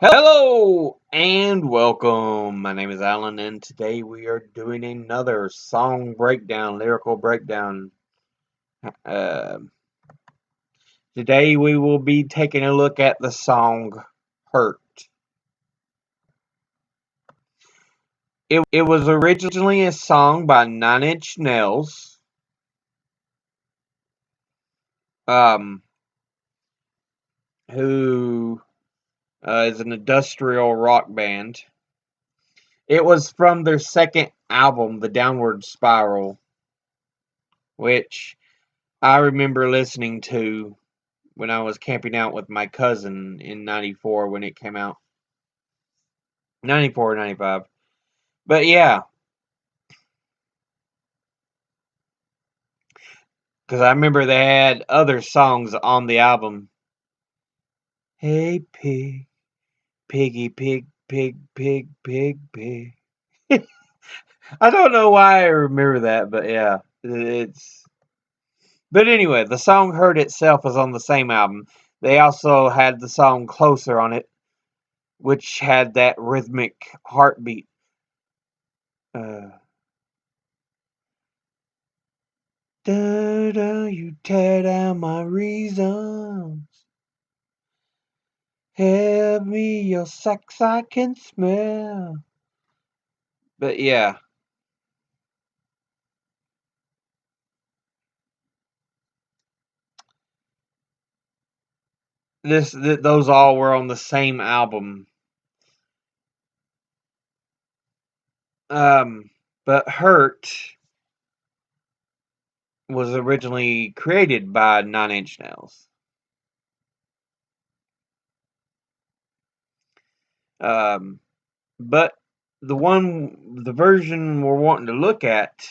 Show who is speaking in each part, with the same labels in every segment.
Speaker 1: Hello and welcome. My name is Alan, and today we are doing another song breakdown, lyrical breakdown. Uh, Today we will be taking a look at the song Hurt. It was originally a song by 9 Inch Nails, um, who is an industrial rock band. It was from their second album, The Downward Spiral, which I remember listening to when I was camping out with my cousin in 94 when it came out. 94, 95. But yeah, because I remember they had other songs on the album. Hey pig, piggy pig, pig, pig, pig, pig. I don't know why I remember that, but yeah, it's. But anyway, the song Hurt itself is on the same album. They also had the song Closer on it, which had that rhythmic heartbeat. Uh, Da-da, you tear down my reasons. Help me, your sex I can smell. But yeah, those all were on the same album. Um, but Hurt was originally created by 9 Inch Nails. Um, but the version we're wanting to look at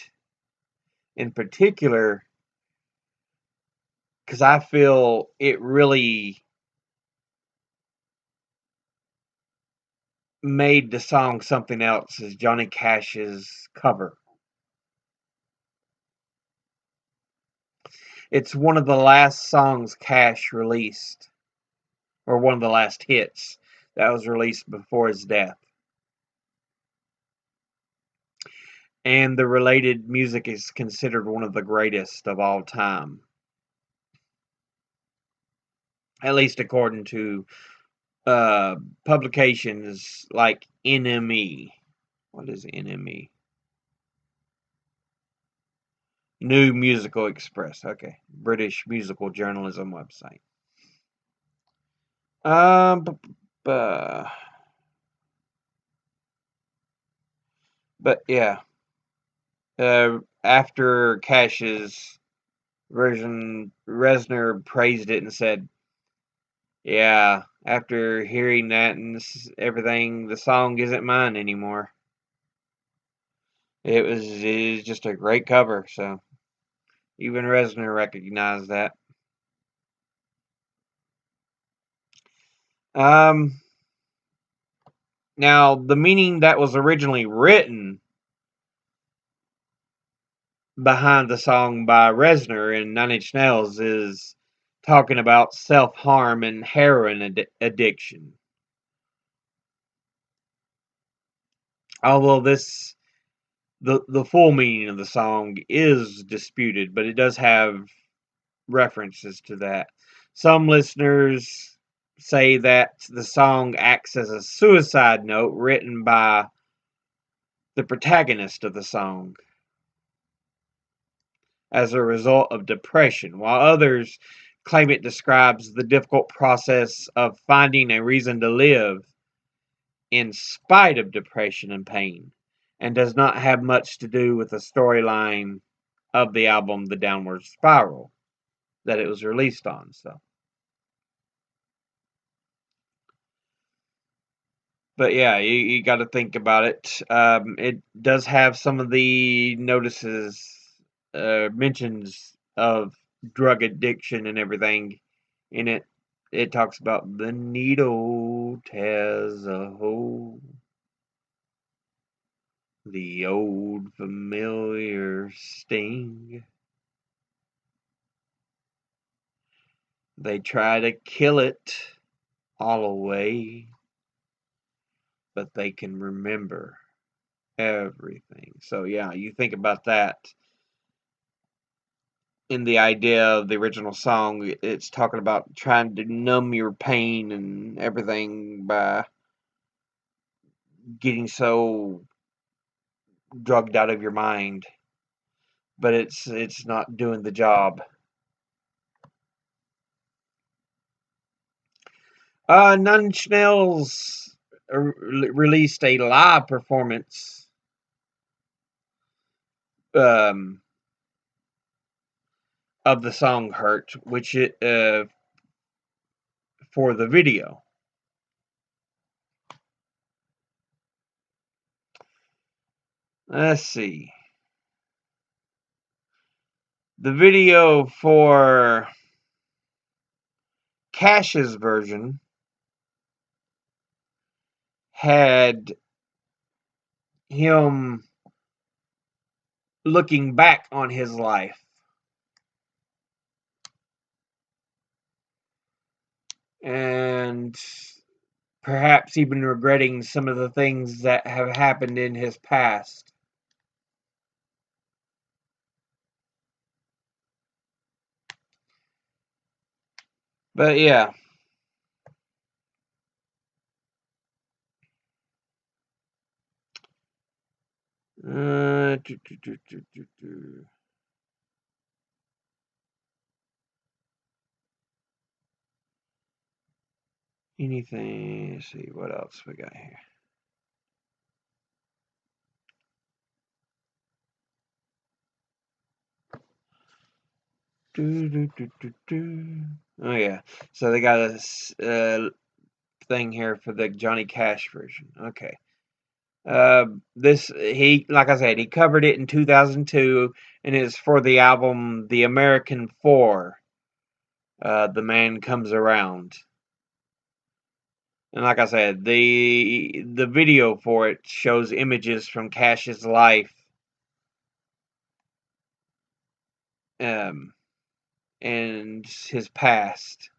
Speaker 1: in particular, because I feel it really made the song something else, is Johnny Cash's cover. It's one of the last songs Cash released, or one of the last hits that was released before his death. And the related music is considered one of the greatest of all time. At least according to publications like NME. What is NME? New Musical Express. Okay. British musical journalism website. Um, but yeah. After Cash's version, Reznor praised it and said, "Yeah, after hearing that and everything, the song isn't mine anymore. It was just a great cover." So even Reznor recognized that. Um, Now the meaning that was originally written behind the song by Reznor and 9 Inch Nails is talking about self-harm and heroin addiction. Although the full meaning of the song is disputed, but it does have references to that. Some listeners say that the song acts as a suicide note written by the protagonist of the song as a result of depression, while others claim it describes the difficult process of finding a reason to live in spite of depression and pain, and does not have much to do with the storyline of the album The Downward Spiral that it was released on. So, but yeah, you got to think about it. It does have some of the notices, mentions of drug addiction and everything in it. It talks about the needle tears a hole, the old familiar sting. They try to kill it all away. but they can remember everything. So yeah, you think about that in the idea of the original song. It's talking about trying to numb your pain and everything by getting so drugged out of your mind, but it's not doing the job. Nine Inch Nails released a live performance um, of the song "Hurt," which it for the video. Let's see. The video for Cash's version had him looking back on his life and perhaps even regretting some of the things that have happened in his past. But yeah. Uh, do, do, do, do, do, do. Anything? Let's see what else we got here. Do, do, do, do, do. Oh yeah, so they got a thing here for the Johnny Cash version. Okay. This he like I said, he covered it in 2002, and it's for the album The American Four. The Man Comes Around. And like I said, the video for it shows images from Cash's life, um, and his past.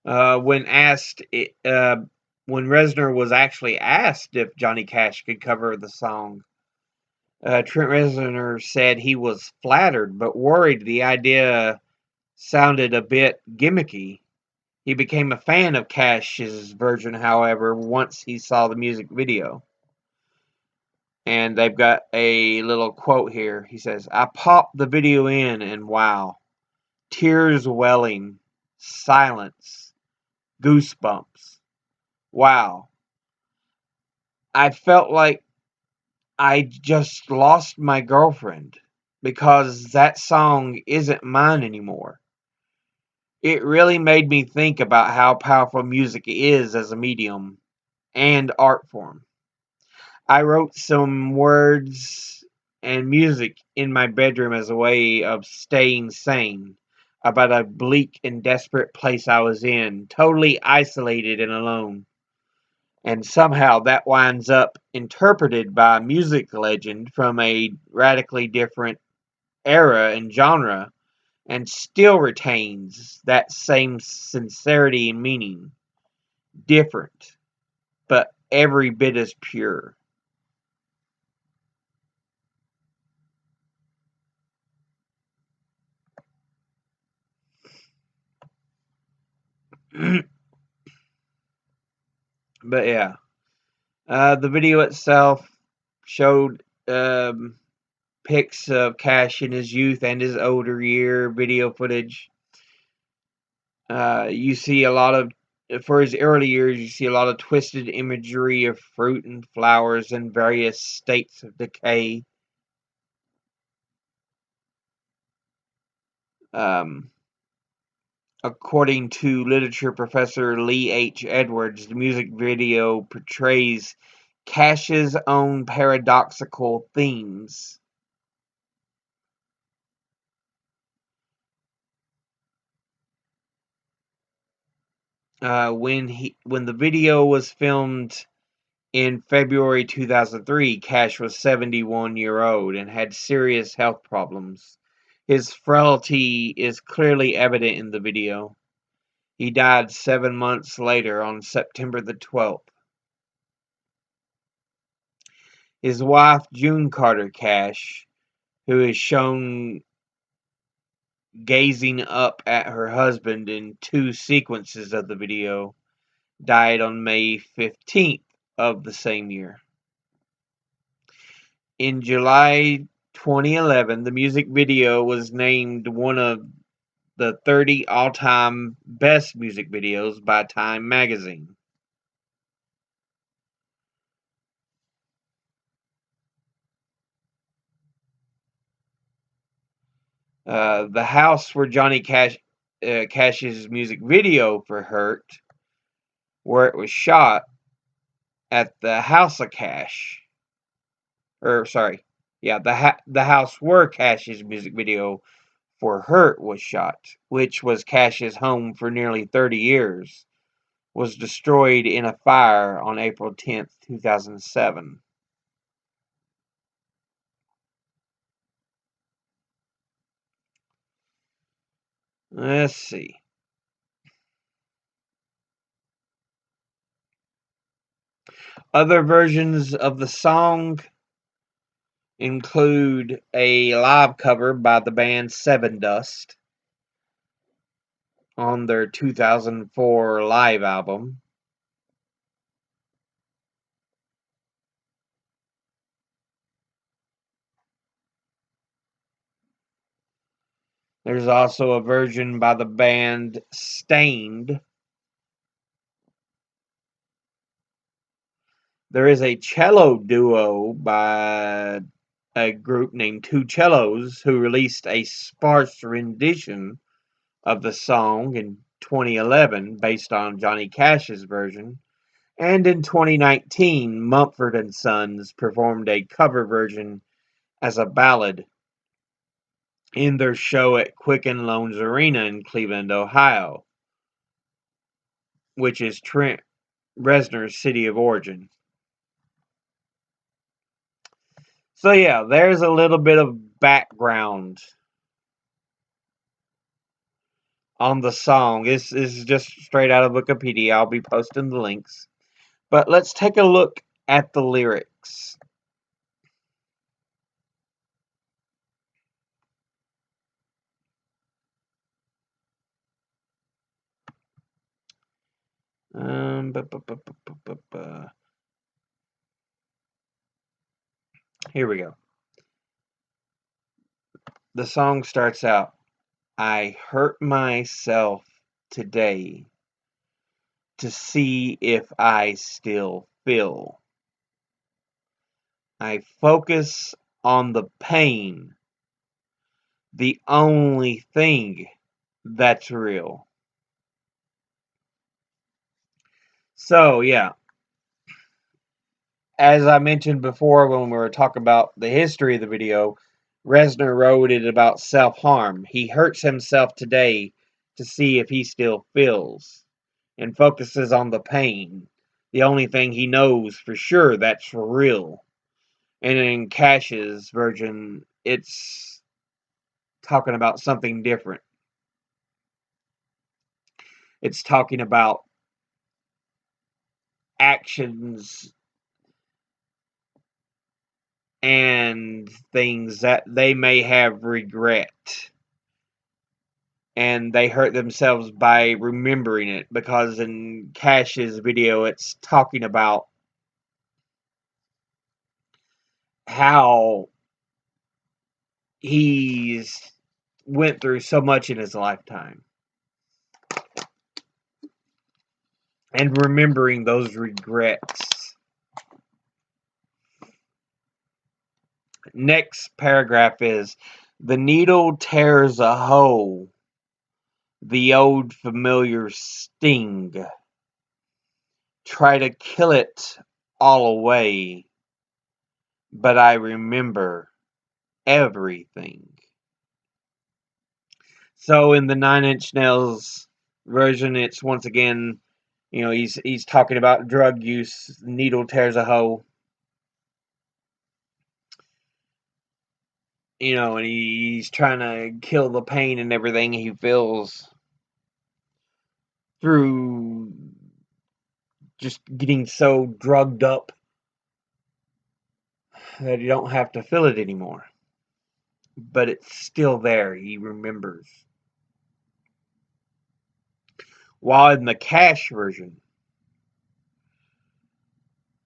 Speaker 1: When asked, when Reznor was actually asked if Johnny Cash could cover the song, Trent Reznor said he was flattered but worried the idea sounded a bit gimmicky. He became a fan of Cash's version, however, once he saw the music video. And they've got a little quote here. He says, I popped the video in and wow, tears welling, silence, goosebumps. Wow. I felt like I just lost my girlfriend because that song isn't mine anymore. It really made me think about how powerful music is as a medium and art form. I wrote some words and music in my bedroom as a way of staying sane about a bleak and desperate place I was in, totally isolated and alone. And somehow that winds up interpreted by a music legend from a radically different era and genre and still retains that same sincerity and meaning. Different, but every bit as pure. But yeah, the video itself showed pics of Cash in his youth and his older year video footage. You see a lot of, for his early years, you see a lot of twisted imagery of fruit and flowers in various states of decay. Um, According to literature professor Lee H. Edwards, the music video portrays Cash's own paradoxical themes. When the video was filmed In February 2003, Cash was 71-year-old and had serious health problems. His frailty is clearly evident in the video. He died 7 months later on September the 12th. His wife, June Carter Cash, who is shown gazing up at her husband in 2 sequences of the video, died on May 15th of the same year. In July 2011, the music video was named one of the 30 all-time best music videos by Time magazine. The house where Johnny Cash's music video for Hurt, where it was shot at the House of Cash, the house where Cash's music video for Hurt was shot, which was Cash's home for nearly 30 years, was destroyed in a fire on April 10th, 2007. Let's see. Other versions of the song include a live cover by the band Seven Dust on their 2004 live album. There's also a version by the band Stained. There is a cello duo by a group named Two Cellos who released a sparse rendition of the song in 2011 based on Johnny Cash's version. And in 2019, Mumford & Sons performed a cover version as a ballad in their show at Quicken Loans Arena in Cleveland, Ohio, which is Trent Reznor's city of origin. So yeah, there's a little bit of background on the song. This is just straight out of Wikipedia. I'll be posting the links. But let's take a look at the lyrics. Here we go. The song starts out, I hurt myself today to see if I still feel. I focus on the pain, the only thing that's real. So, yeah, as I mentioned before when we were talking about the history of the video, Reznor wrote it about self-harm. He hurts himself today to see if he still feels and focuses on the pain. The only thing he knows for sure that's real. And in Cash's version, it's talking about something different. It's talking about actions and things that they may have regret. And they hurt themselves by remembering it, because in Cash's video, it's talking about how he's went through so much in his lifetime. And remembering those regrets. Next paragraph is, the needle tears a hole, the old familiar sting. Try to kill it all away, but I remember everything. So in the Nine Inch Nails version, it's once again, He's talking about drug use. Needle tears a hoe. And he's trying to kill the pain and everything he feels through just getting so drugged up that you don't have to feel it anymore. But it's still there. He remembers. While in the Cash version,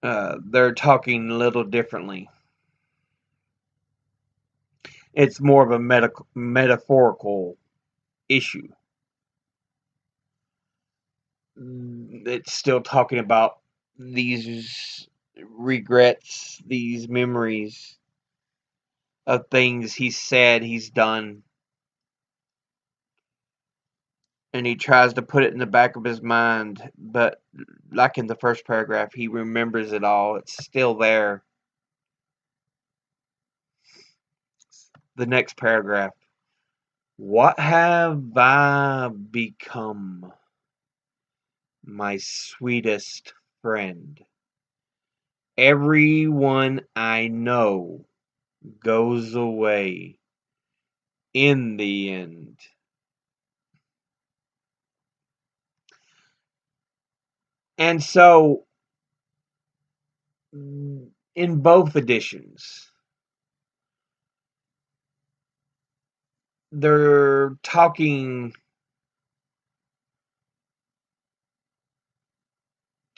Speaker 1: they're talking a little differently. It's more of a metaphorical issue. It's still talking about these regrets, these memories of things he's said, he's done. And he tries to put it in the back of his mind, but like in the first paragraph, he remembers it all. It's still there. The next paragraph. What have I become, my sweetest friend? Everyone I know goes away in the end. And so, in both editions, they're talking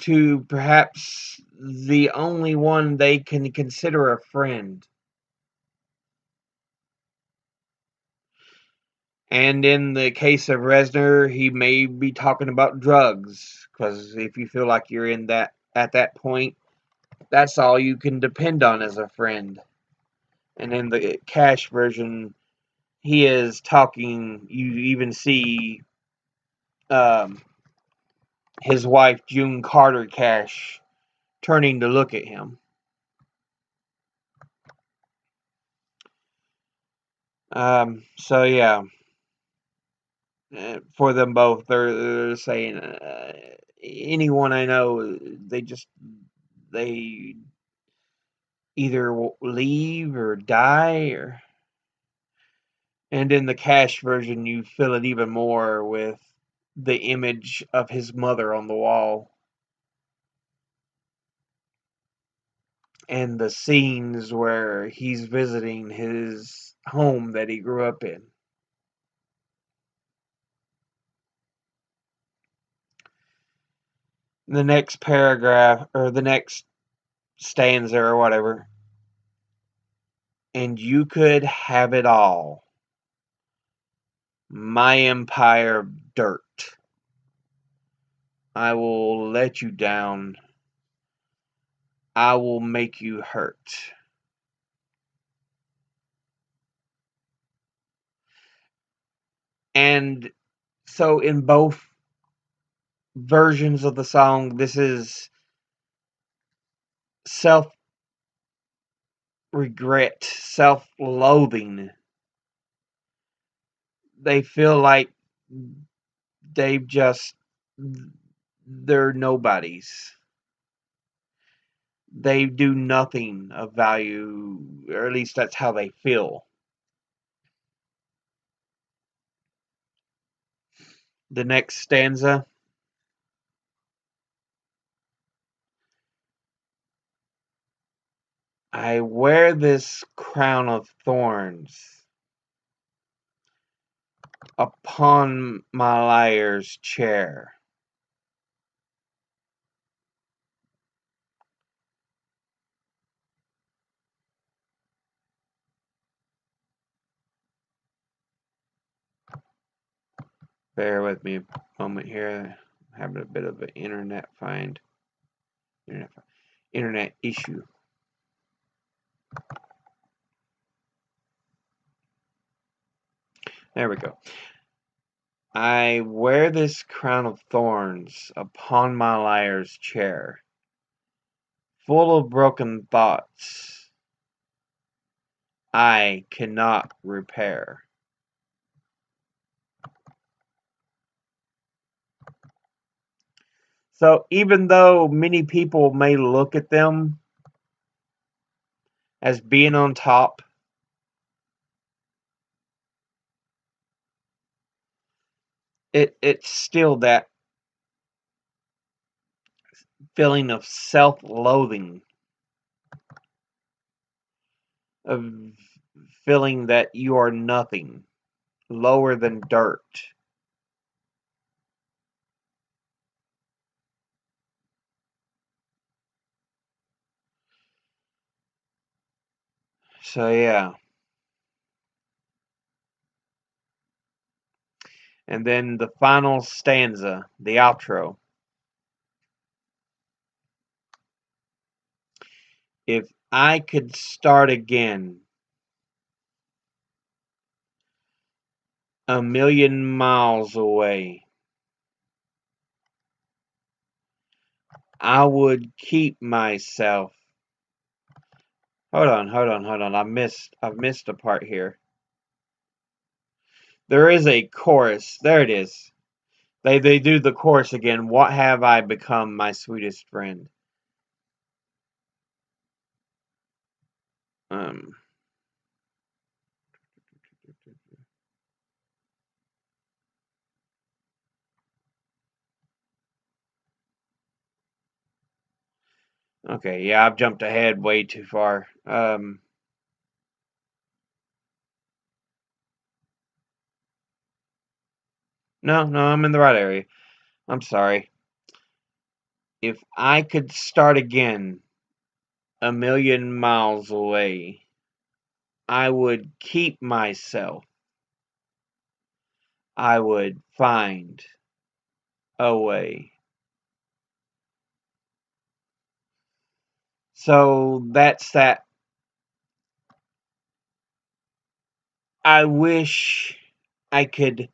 Speaker 1: to perhaps the only one they can consider a friend. And in the case of Reznor, he may be talking about drugs, because if you feel like you're in that at that point, that's all you can depend on as a friend. And in the Cash version, he is talking. You even see um, his wife June Carter Cash turning to look at him. So yeah, for them both, they're saying anyone I know, they either leave or die, or. And in the Cash version, you feel it even more with the image of his mother on the wall and the scenes where he's visiting his home that he grew up in. The next paragraph, or the next stanza, or whatever, and you could have it all. My empire of dirt. I will let you down. I will make you hurt. And so in both versions of the song, this is self regret, self loathing. They feel like they've just, they're nobodies. They do nothing of value, or at least that's how they feel. The next stanza. I wear this crown of thorns upon my liar's chair. Bear with me a moment here. I'm having a bit of an internet internet issue. There we go. I wear this crown of thorns upon my liar's chair, full of broken thoughts I cannot repair. So even though many people may look at them as being on top, it's still that feeling of self-loathing, of feeling that you are nothing, lower than dirt. So yeah. And then the final stanza, the outro. If I could start again, a million miles away, I would keep myself. Hold on. I've missed a part here. There is a chorus. There it is. They do the chorus again. What have I become, my sweetest friend? Um. Okay, yeah, I've jumped ahead way too far. No, I'm in the right area. I'm sorry. If I could start again, a million miles away, I would keep myself. I would find a way. So that's that. I wish I could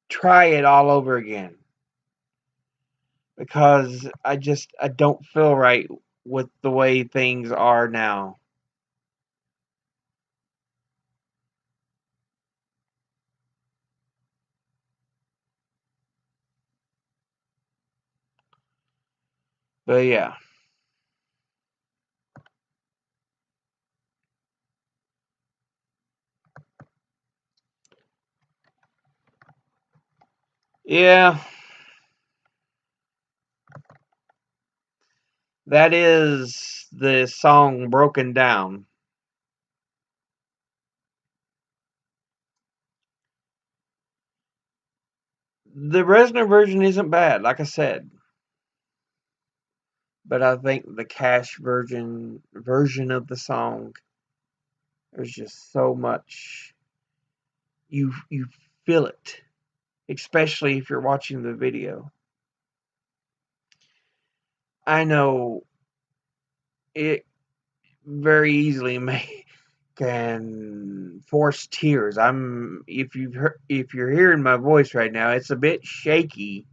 Speaker 1: try it all over again because I don't feel right with the way things are now. But yeah. Yeah, that is the song Broken Down. The Resner version isn't bad, like I said, but I think the Cash version of the song, there's just so much you feel it, especially if you're watching the video. I know it very easily can force tears. If you're hearing my voice right now, it's a bit shaky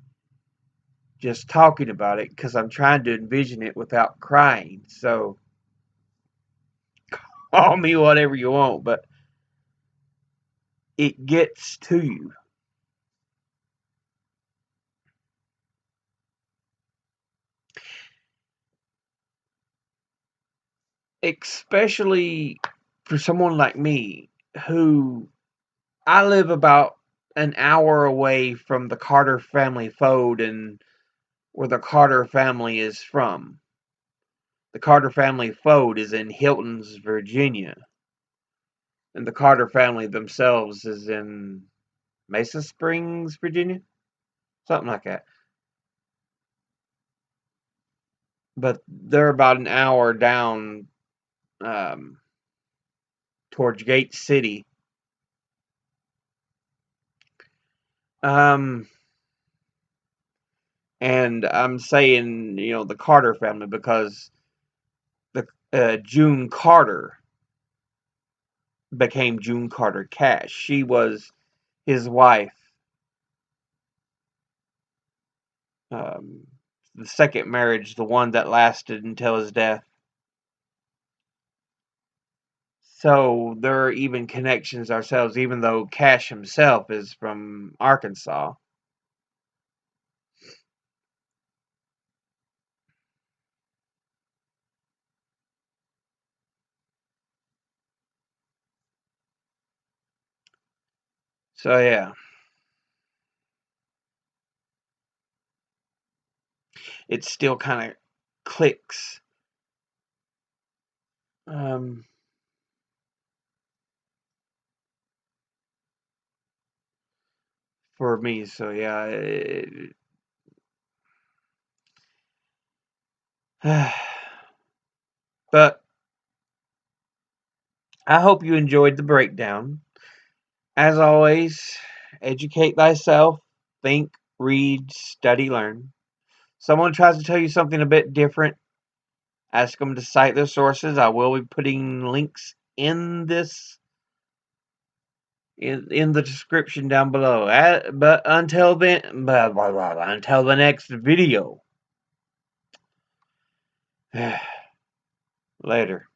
Speaker 1: just talking about it because I'm trying to envision it without crying. So call me whatever you want, but it gets to you. Especially for someone like me who I live about an hour away from the Carter family fold and where the Carter family is from. The Carter family fold is in Hilton's, Virginia, and the Carter family themselves is in Mesa Springs, Virginia, something like that. But they're about an hour down um, towards Gate City. Um, and I'm saying, the Carter family because the June Carter became June Carter Cash. She was his wife. Um, the second marriage, the one that lasted until his death. So there are even connections ourselves, even though Cash himself is from Arkansas. So yeah, it still kind of clicks um, for me. So yeah, but I hope you enjoyed the breakdown. As always, educate thyself, think, read, study, learn. Someone tries to tell you something a bit different, ask them to cite their sources. I will be putting links in this in the description down below. But until then, until the next video. Later.